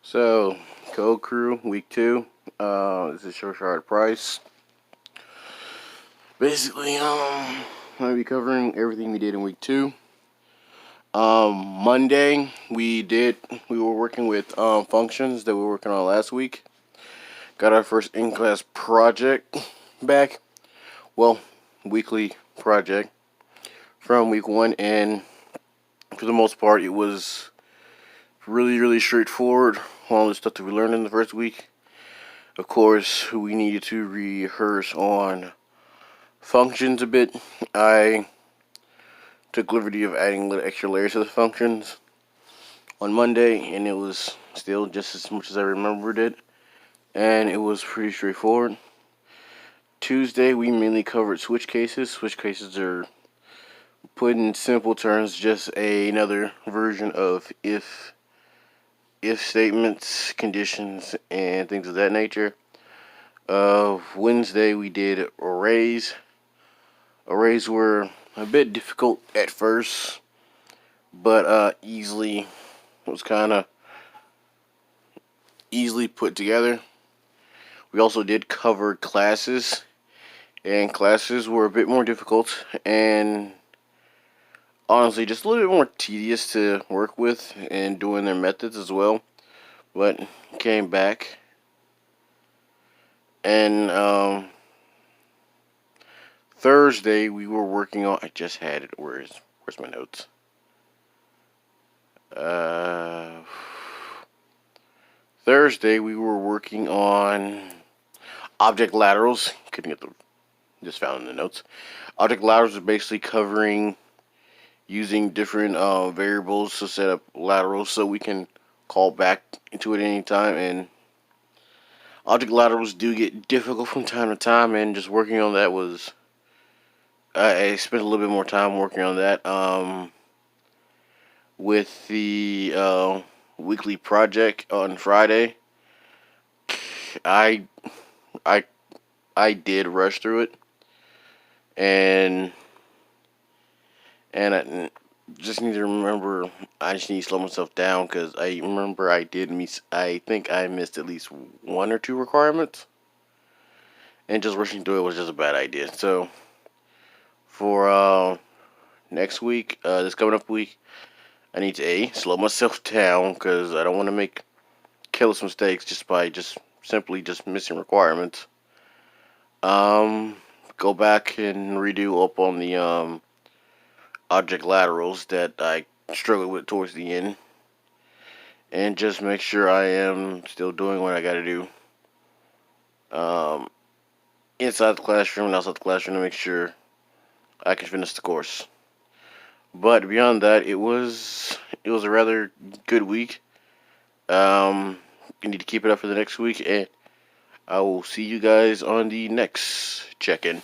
So, Code Crew, week 2. This is Short Price. Basically, I'm going to be covering everything we did in week 2. Monday, we were working with functions that we were working on last week. Got our first in-class project back. Well, weekly project from week 1, and for the most part, it was really straightforward. All the stuff that we learned in the first week. Of course, we needed to rehearse on functions a bit. I took liberty of adding little extra layers to the functions on Monday, and it was still just as much as I remembered it, and it was pretty straightforward. Tuesday, we mainly covered switch cases. Switch cases are, put in simple terms, just another version of if statements, conditions, and things of that nature. Wednesday, we did arrays. Arrays were a bit difficult at first, but was kind of easily put together. We also did cover classes, and classes were a bit more difficult and honestly just a little bit more tedious to work with and doing their methods as well, but came back. And Thursday we were working on, I just had it, where's my notes? Thursday we were working on object laterals. Couldn't get just found in the notes. Object laterals are basically covering using different variables to set up laterals so we can call back into it any time. And object laterals do get difficult from time to time, and just working on that was, I spent a little bit more time working on that. With the weekly project on Friday, I did rush through it, and I just need to remember, I just need to slow myself down, because I remember I think I missed at least 1 or 2 requirements, and just rushing through it was just a bad idea. So for next week, this coming up week, I need to slow myself down, because I don't want to make careless mistakes just by simply missing requirements. Go back and redo up on the object laterals that I struggled with towards the end, and just make sure I am still doing what I gotta do inside the classroom and outside the classroom to make sure I can finish the course. But beyond that, it was a rather good week. You need to keep it up for the next week, and I will see you guys on the next check-in.